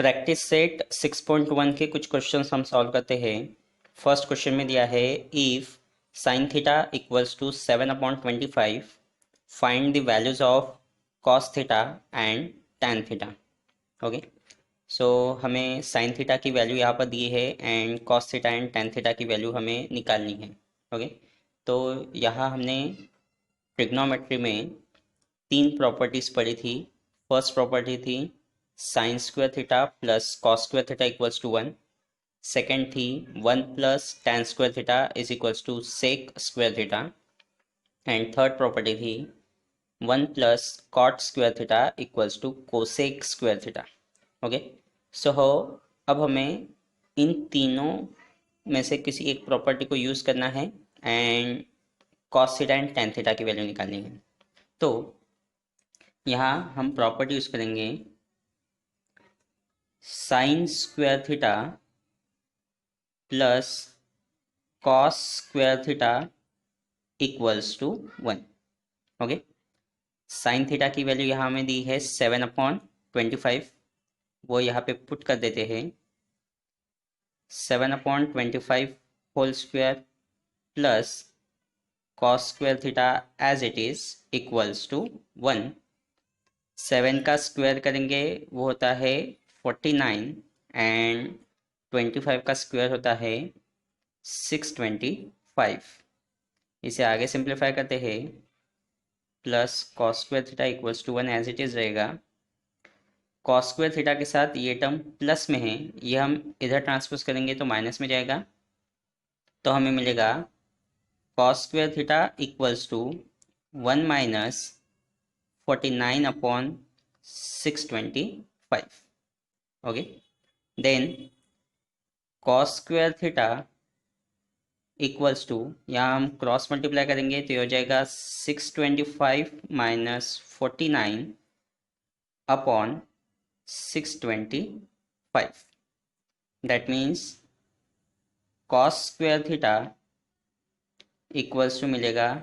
Practice set 6.1 के कुछ questions हम सॉल्व करते हैं। फर्स्ट क्वेश्चन में दिया है if sine theta equals to 7/25 find the values of cos theta and tan theta. Okay, so हमें साइन थीटा की वैल्यू यहाँ पर दी है and cos theta and tan theta की वैल्यू हमें निकालनी है। ओके, तो यहाँ हमने ट्रिग्नोमेट्री में तीन प्रॉपर्टीज पढ़ी थी। फर्स्ट प्रॉपर्टी थी sine square theta plus cos square theta equals to 1। Second थी 1 plus tan square theta is equals to sec square theta. And third property थी 1 plus cot square theta equals to cosec square theta. Okay, so अब हमें इन तीनों में से किसी एक property को यूज़ करना है and cos theta and tan theta की वैल्यू निकालनी है। तो यहाँ हम प्रॉपर्टी यूज़ करेंगे sine square theta plus cos square theta equals to 1। Okay, sine theta की वैल्यू यहाँ हमें दी है 7/25, वो यहाँ पे पुट कर देते हैं 7/25 whole square plus cos square theta as it is equals to 1। 7 का स्क्वायर करेंगे वो होता है 49 एंड 25 का स्क्वायर होता है 625। इसे आगे सिंप्लीफाई करते हैं plus cos square theta equals to 1 as it is रहेगा। कॉस स्क्वायर थीटा के साथ ये टर्म प्लस में है, ये हम इधर ट्रांसपोज करेंगे तो माइनस में जाएगा, तो हमें मिलेगा cos square theta equals to 1 minus 49/625। Okay, then cos square theta equals to, यहाँ हम क्रॉस मल्टीप्लाई करेंगे तो ये हो जाएगा 625 minus 49/625। That means cos square theta equals to मिलेगा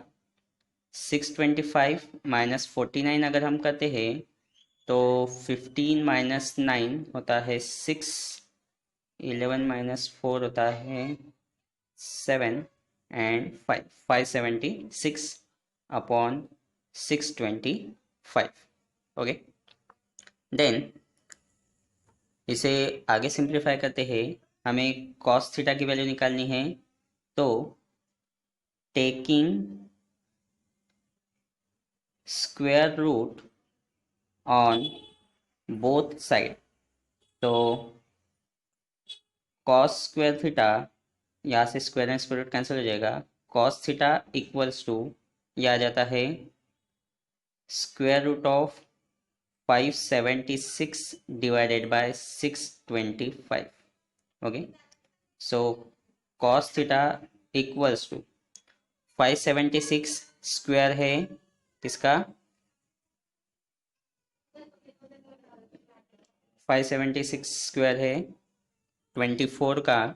625 माइनस 49 अगर हम करते हैं तो 15 माइनस 9 होता है 6, 11 माइनस 4 होता है 7 एंड 576/625। ओके, देन इसे आगे सिंप्लीफाई करते हैं, हमें कॉस थीटा की वैल्यू निकालनी है। तो taking square root on both side, तो कॉस स्क्वायर थीटा, यहाँ से square and square root cancel हो जाएगा, कॉस थीटा इक्वल्स टू यह आ जाता है square root of 576 divided by 625। Okay, so cos theta equals to 576 square है किसका, 576 स्क्वायर है 24 का,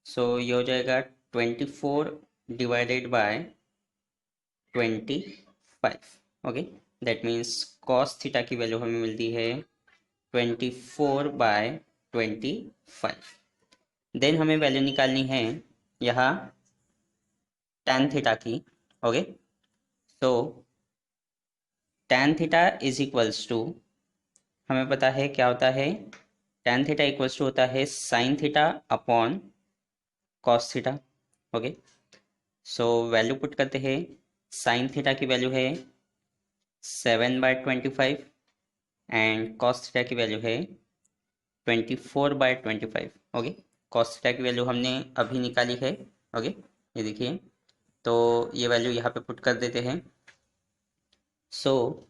सो ये हो जाएगा 24 divided by 25। Okay, that means cos theta की वैल्यू हमें मिलती है 24/25। देन हमें वैल्यू निकालनी है यहाँ टैन थीटा की। ओके, तो tan theta is equals to, हमें पता है क्या होता है, टैन थीटा इक्वल्स टू होता है sine theta upon cos theta. Okay, so value put करते हैं, साइन थीटा की वैल्यू है 7/25 एंड कॉस थीटा की वैल्यू है 24/25। ओके, कॉस थीटा की वैल्यू हमने अभी निकाली है। ओके, ये देखिए, तो ये वैल्यू यहाँ पे पुट कर देते हैं। सो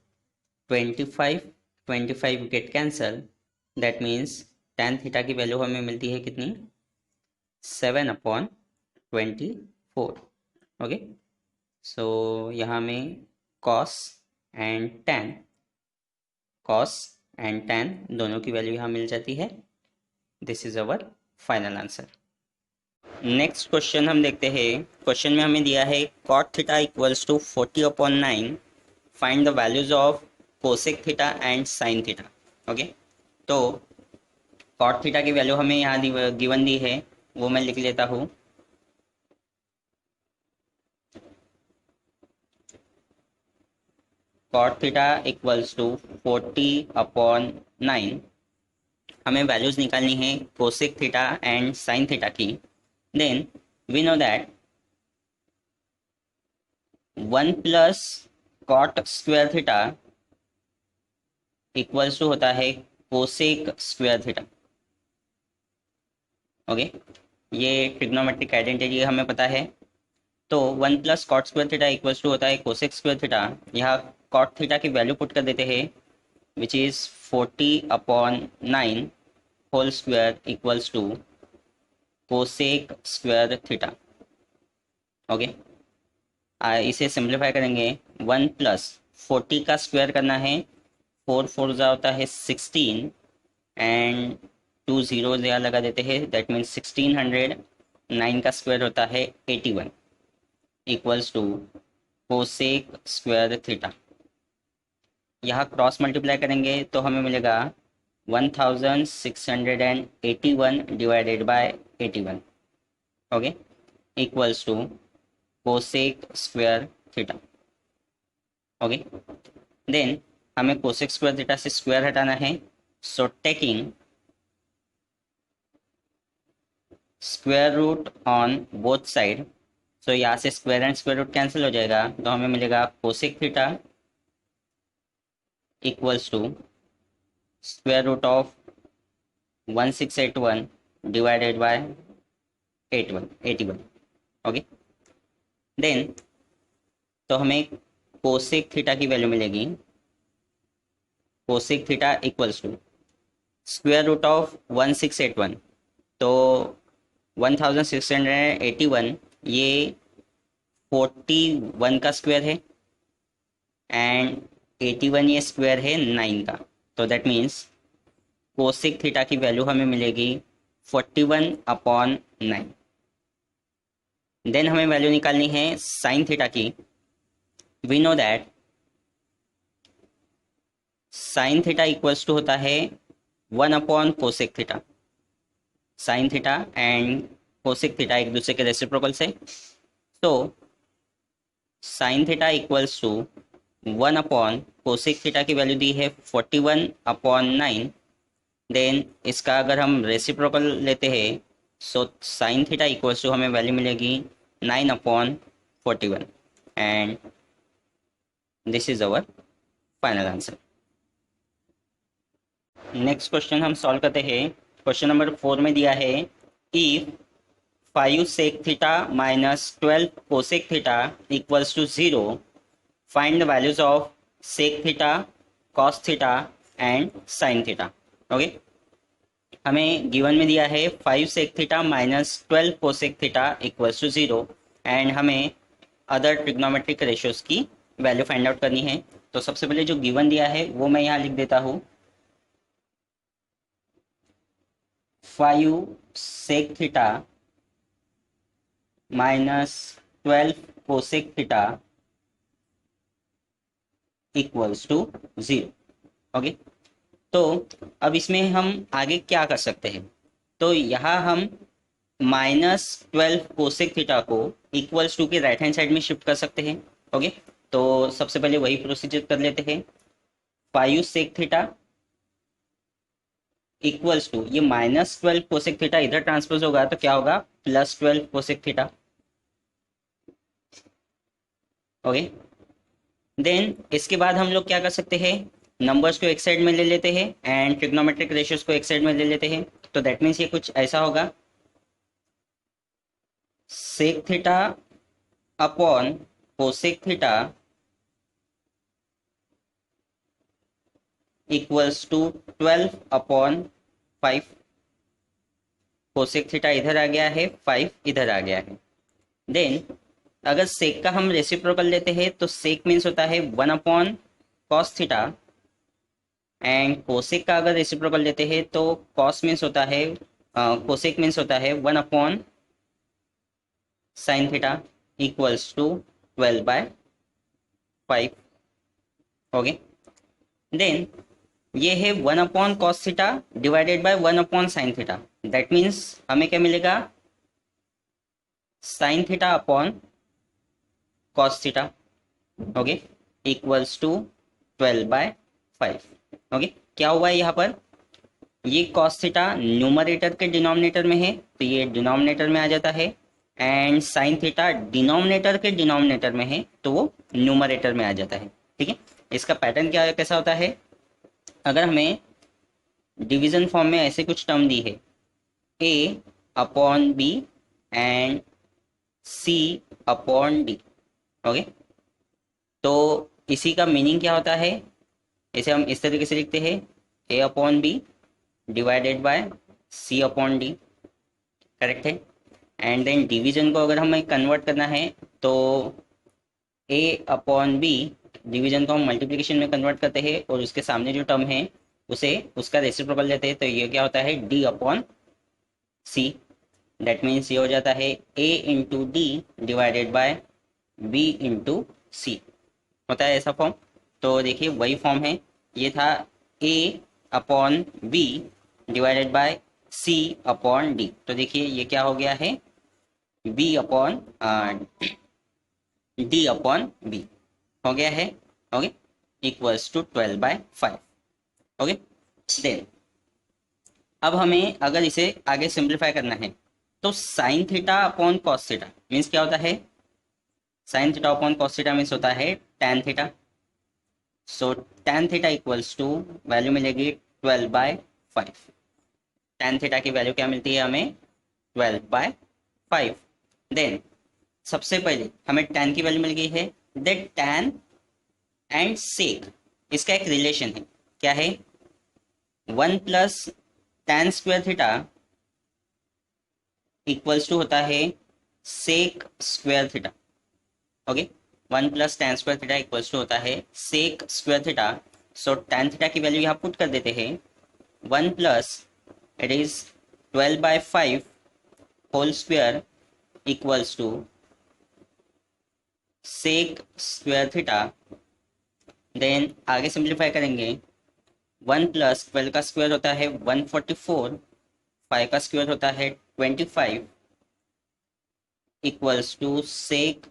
25 get cancel, that means tan theta की वैल्यू हमें मिलती है कितनी, 7/24। ओके, सो यहाँ में कॉस एंड टैन दोनों की वैल्यू यहाँ मिल जाती है। This is our final answer. Next question हम देखते हैं। क्वेश्चन में हमें दिया है cot theta equals to 40/9 find the values of cosec theta and sine theta. Okay, तो कॉट थीटा की वैल्यू हमें यहाँ गिवन दी है, वो मैं लिख लेता हूँ। Cot theta equals to 40/9। हमें वैल्यूज निकालनी है cosec theta and sine theta की। Then we know that 1 plus cot square theta equals to होता है कोसेक स्क्वायर थीटा। ओके, ये ट्रिग्नोमेट्रिक आइडेंटिटी हमें पता है। तो 1 plus cot square theta equals to होता है कोसेक स्क्वायर थीटा। यहाँ कॉट थीटा की वैल्यू पुट कर देते हैं, which is 40/9 whole square equals to cosec square theta. Okay, इसे सिंप्लीफाई करेंगे। 1 प्लस 40 का स्क्वायर करना है, 4 4 जा होता है 16 एंड 2 जीरोज यहाँ लगा देते हैं, दैट मीन्स 1600। 9 का स्क्वायर होता है 81 equals to cosec square theta. यहाँ क्रॉस मल्टीप्लाई करेंगे तो हमें मिलेगा 1681 divided by 81। Okay, equals to cosec square theta. Okay, then हमें कोसेक स्क्वायर थीटा से स्क्वायर हटाना है, so taking square root on both side. So यहाँ से square and square root cancel हो जाएगा, तो हमें मिलेगा cosec theta equals to square root of 1681 divided by 81। Okay, then तो हमें कोसेक थीटा की वैल्यू मिलेगी, cosec theta equals to square root of 1681। तो 1681 ये 41 का स्क्वायर है एंड 81 ये स्क्वायर है 9 का। तो दैट मीन्स कोसेक थीटा की वैल्यू हमें मिलेगी 41/9। देन हमें वैल्यू निकालनी है साइन थीटा की। We know that sine theta equals to होता है 1/कोसेक theta. Sine theta and cosec theta एक दूसरे के रेसिप्रोकल से, तो साइन थीटा इक्वल्स टू 1/कोसेक थीटा की वैल्यू दी है 41/9। देन इसका अगर हम रेसिप्रोकल लेते हैं, so sine theta equals to हमें वैल्यू मिलेगी 9/41 and this is our final answer. Next question हम सॉल्व करते हैं। क्वेश्चन नंबर 4 में दिया है, if 5 sec theta minus 12 cosec theta equals to 0, find the values of sec theta, cos theta and sine theta. Okay, हमें given में दिया है 5 sec theta minus 12 cosec theta equals to 0 and हमें other trigonometric ratios की value find out करनी है। तो सबसे पहले जो गिवन दिया है वो मैं यहाँ लिख देता हूँ, 5 sec theta minus 12 cosec theta equals to 0। Okay, तो अब इसमें हम आगे क्या कर सकते हैं, तो यहाँ हम -12 कोसेक थीटा को इक्वल्स टू के राइट हैंड साइड में शिफ्ट कर सकते हैं। ओके, तो सबसे पहले वही प्रोसीजर कर लेते हैं। 5 सेक थीटा इक्वल्स टू ये -12 कोसेक थीटा इधर ट्रांसपोज होगा तो क्या होगा, +12 कोसेक थीटा। ओके, देन इसके बाद हम लोग क्या कर सकते हैं, नंबर्स को एक साइड में ले लेते हैं एंड ट्रिग्नोमेट्रिक रेशियोज को एक साइड में ले लेते हैं। तो दैट मीन्स ये कुछ ऐसा होगा, sec theta upon cosec theta equals to 12/5। Cosec theta इधर आ गया है, 5 इधर आ गया है। देन अगर सेक का हम रेसिप्रोकल लेते हैं तो सेक मीन्स होता है 1/cos थीटा एंड कोसेक का अगर रेसिप्रोकल लेते हैं तो कॉस मीन्स होता है कोसेक मीन्स होता है 1/sin theta equals to 12/5। Okay, then ये है 1/cos theta divided by 1/sin theta. That means हमें क्या मिलेगा, sin theta upon cos theta, okay, equals to 12/5। Okay, क्या हुआ है यहाँ पर, ये cos थीटा न्यूमरेटर के डिनोमिनेटर में है तो ये डिनोमिनेटर में आ जाता है, एंड sin थीटा डिनोमिनेटर के डिनोमिनेटर में है तो वो न्यूमरेटर में आ जाता है। ठीक है, इसका पैटर्न क्या कैसा होता है, अगर हमें डिवीजन फॉर्म में ऐसे कुछ टर्म दी है, a upon B and c upon D, okay, तो इसी का मीनिंग क्या होता है, इसे हम इस तरीके से लिखते हैं, a upon B divided by c upon D, correct है। एंड देन डिवीजन को अगर हमें कन्वर्ट करना है तो a अपॉन बी, डिवीजन को हम मल्टीप्लिकेशन में कन्वर्ट करते हैं और उसके सामने जो टर्म है उसे उसका रेसिप्रोकल लेते हैं, तो ये क्या होता है, d upon C. That means ये हो जाता है a into D divided by b into C, होता है ऐसा फॉर्म। तो देखिए वही फॉर्म है, ये था a upon B divided by c upon D, तो देखिए ये क्या हो गया है, b upon d upon b हो गया है, okay, equals to 12/5। Okay, then अब हमें अगर इसे आगे सिंप्लीफाई करना है तो sine theta upon cos theta means क्या होता है, sine theta upon cos theta means होता है tan theta. So tan theta equals to value मिलेगी 12/5। टैन थीटा की वैल्यू क्या मिलती है हमें, 12/5। देन सबसे पहले हमें टैन की वैल्यू मिल गई है, देन टैन एंड सेक, इसका एक रिलेशन है, क्या है, 1 plus tan square theta equals to होता है sec square theta. Okay, 1 plus tan square theta equals to होता है sec square theta. So tan theta की वैल्यू यहाँ पुट कर देते हैं, 1 plus it is 12/5 whole square equals to sec square theta. Then आगे सिंप्लीफाई करेंगे, 1 प्लस 12 का स्क्वायर होता है 144, 5 का स्क्वायर होता है 25 equals to sec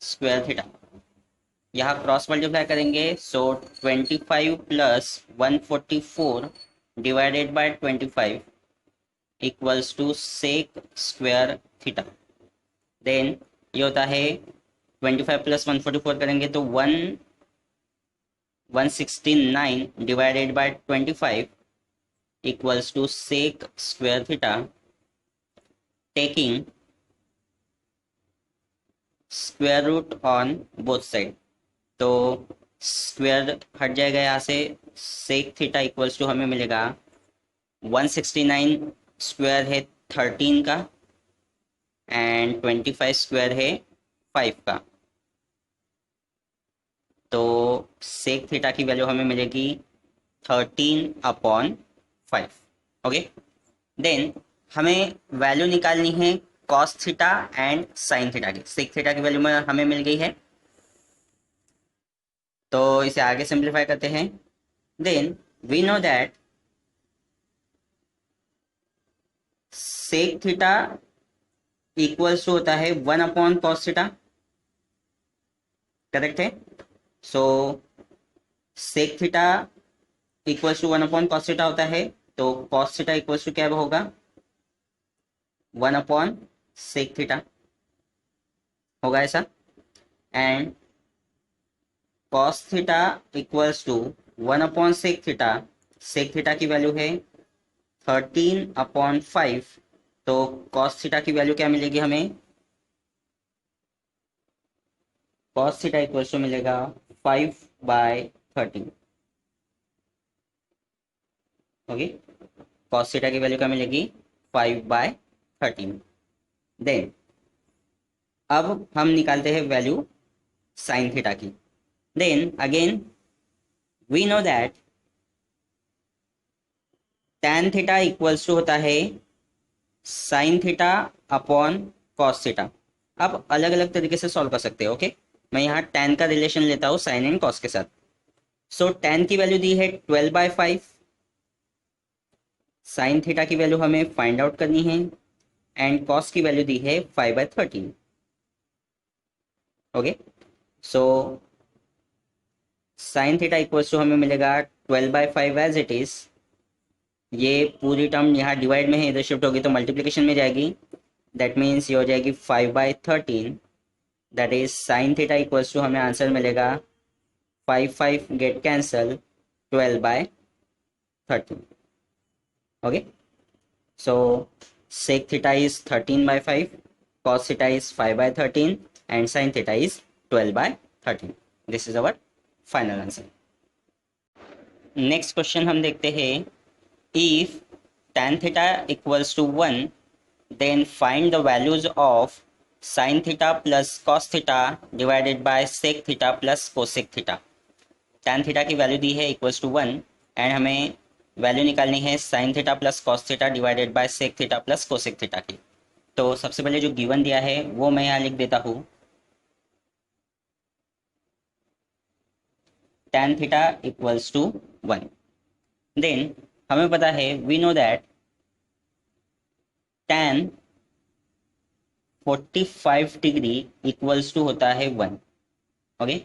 square theta. यहाँ क्रॉस मल्टीप्लाई करेंगे, so 25 plus 144 divided by 25 equals to sec square theta. Then ये होता है 25 प्लस 144 करेंगे तो 169 divided by 25 equals to sec square theta, taking square root on both side. तो square हट जाएगा यहाँ से, सेक थीटा इक्वल्स टू हमें मिलेगा 169 स्क्वायर है 13 का एंड 25 स्क्वायर है 5 का, तो सेक थीटा की वैल्यू हमें मिलेगी 13/5। ओके, देन हमें वैल्यू निकालनी है cos theta and sine theta की। सेक थीटा की वैल्यू में हमें मिल गई है, तो इसे आगे सिंप्लीफाई करते हैं। Then we know that sec theta equals to होता है 1/cos थीटा, करेक्ट है। So sec theta equals to 1/cos theta होता है, तो cos थीटा इक्वल्स टू क्या होगा, 1/sec थीटा होगा ऐसा, and cos theta equals to 1/sec theta, sec theta की वैल्यू है 13/5, तो cos थीटा की वैल्यू क्या मिलेगी हमें, cos थीटा इक्वल्स टू मिलेगा 5/13। ओके, cos थीटा की वैल्यू क्या मिलेगी, 5/13। देन अब हम निकालते हैं वैल्यू साइन थीटा की। Then again we know that tan theta equals to होता है sine theta upon cos theta. अब अलग अलग तरीके से सॉल्व कर सकते हैं, ओके। मैं यहाँ tan का रिलेशन लेता हूँ साइन एंड कॉस के साथ। सो tan की वैल्यू दी है 12/5, साइन थीटा की वैल्यू हमें फाइंड आउट करनी है, एंड कॉस की वैल्यू दी है 5/13। Okay, so sine theta equals to हमें मिलेगा 12/5 एज इट इज। ये पूरी टर्म यहाँ डिवाइड में है, इधर शिफ्ट होगी तो मल्टीप्लीकेशन में जाएगी। दैट मीन्स ये हो जाएगी 5/13। That is sine theta equals to हमें आंसर मिलेगा 5 get cancel 12/13। Okay, so sec theta is 13/5, cos theta is 5/13, and sin theta is 12/13. This is our final answer. Next question हम देखते हैं, if tan theta equals to 1, then find the values of sin theta plus cos theta divided by sec theta plus cosec theta. tan theta की value दी है equals to 1, and हमें value निकालनी है sin theta plus cos theta divided bye sec theta plus cosec theta की। तो सबसे पहले जो गिवन दिया है वो मैं यहाँ लिख देता हूँ, tan theta equals to 1। Then हमें पता है, we know that tan 45 degree equals to होता है 1। ओके,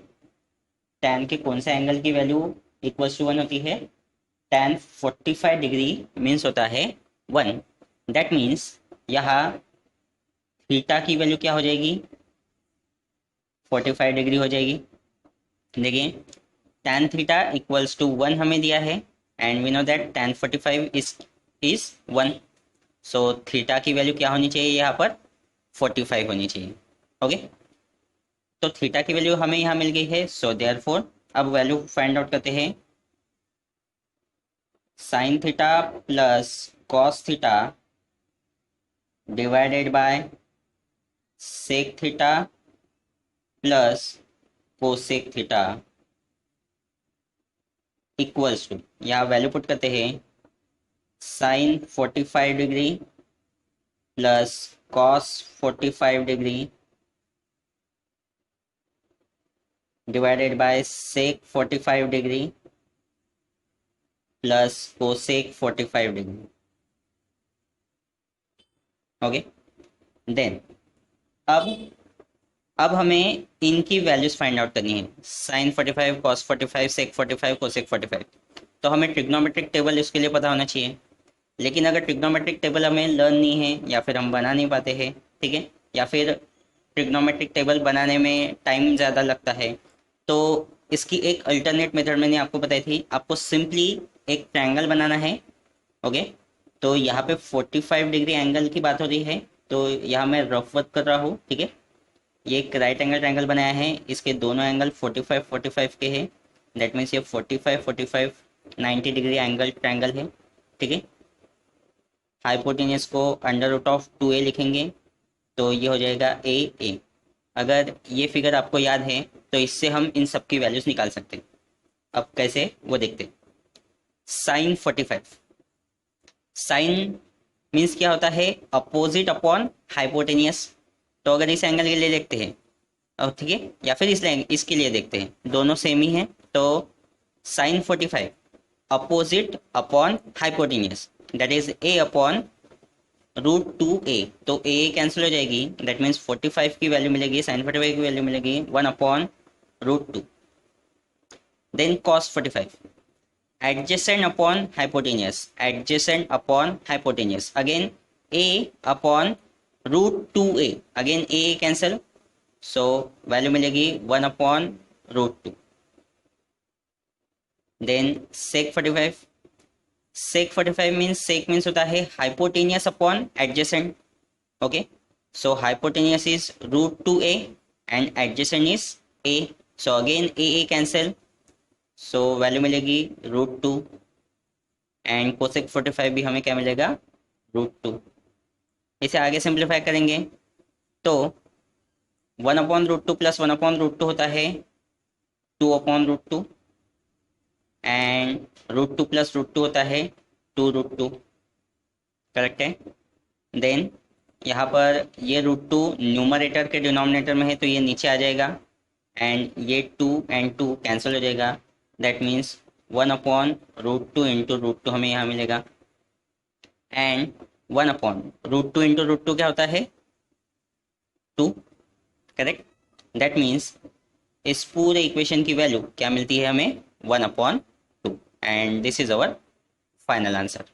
tan के कौन से एंगल की वैल्यू इक्वल्स टू 1 होती है? tan 45 डिग्री मीन्स होता है 1। दैट मीन्स यहाँ थीटा की वैल्यू क्या हो जाएगी? 45 डिग्री हो जाएगी। देखिए, tan थीटा इक्वल्स टू 1 हमें दिया है, and we know that tan 45 is 1। So theta की वैल्यू क्या होनी चाहिए? यहाँ पर 45 होनी चाहिए। ओके, तो थीटा की वैल्यू हमें यहाँ मिल गई है। सो देयरफॉर अब वैल्यू फाइंड आउट करते हैं। Sine theta plus cos theta divided by sec theta plus cosec theta equals to, यहाँ वैल्यू पुट करते हैं, sine 45 degree plus cos 45 degree divided by sec 45 degree plus cosec 45 degree. Okay, then अब हमें इनकी values find out करनी है, sign 45, cos 45, sec 45, cosec 45। तो हमें ट्रिग्नोमेट्रिक टेबल इसके लिए पता होना चाहिए। लेकिन अगर ट्रिग्नोमेट्रिक टेबल हमें लर्न नहीं है, या फिर हम बना नहीं पाते हैं, ठीक है, या फिर ट्रिग्नोमेट्रिक टेबल बनाने में टाइम ज़्यादा लगता है, तो इसकी एक अल्टरनेट मेथड मैंने आपको बताई थी। आपको सिंपली एक ट्रायंगल बनाना है। ओके, तो यहाँ पे 45 डिग्री एंगल की बात हो रही है, तो यहाँ मैं रफ वर्क कर रहा हूँ। ठीक है, ये एक राइट एंगल ट्रायंगल बनाया है, इसके दोनों एंगल 45 के हैं। दैट मीन्स ये 45 90 डिग्री एंगल ट्रायंगल है। ठीक है, हाइपोटेनियस को अंडर रूट ऑफ 2a लिखेंगे, तो ये हो जाएगा a। अगर ये फिगर आपको याद है तो इससे हम इन सब की वैल्यूज निकाल सकते हैं। अब कैसे वो देखते हैं। साइन 45, साइन मीन्स क्या होता है? Opposite upon hypotenuse. तो अगर इस एंगल के लिए देखते हैं, और ठीक है, या फिर इसके लिए देखते हैं, दोनों सेम ही हैं। तो sine 45 opposite upon hypotenuse, that is a upon root 2a। तो a कैंसिल हो जाएगी, दैट मीन्स 45 की वैल्यू मिलेगी, साइन 45 की वैल्यू मिलेगी 1 upon root 2। Then cos 45 adjacent upon hypotenuse, adjacent upon hypotenuse, again a upon root 2a, again a cancel, so value मिलेगी 1 upon root 2। Then sec 45, sec 45 means, sec means होता है hypotenuse upon adjacent. Okay, so hypotenuse is root 2a and adjacent is a, so again a cancel, so value मिलेगी root 2, and cosec 45 भी हमें क्या मिलेगा? Root 2। इसे आगे simplify करेंगे तो 1 upon root 2 plus 1 upon root 2 होता है 2 upon root 2, and root 2 plus root 2 होता है 2 रूट 2। करेक्ट है। देन यहाँ पर ये रूट 2 न्यूमरेटर के डिनोमिनेटर में है, तो ये नीचे आ जाएगा, एंड ये 2 एंड 2 कैंसिल हो जाएगा, दैट मीन्स 1/√2 इंटू √2 हमें यहाँ मिलेगा, एंड 1/√2 इंटू √2 क्या होता है 2, करेक्ट। दैट मीन्स इस पूरे इक्वेशन की वैल्यू क्या मिलती है हमें 1/2, and this is our final answer.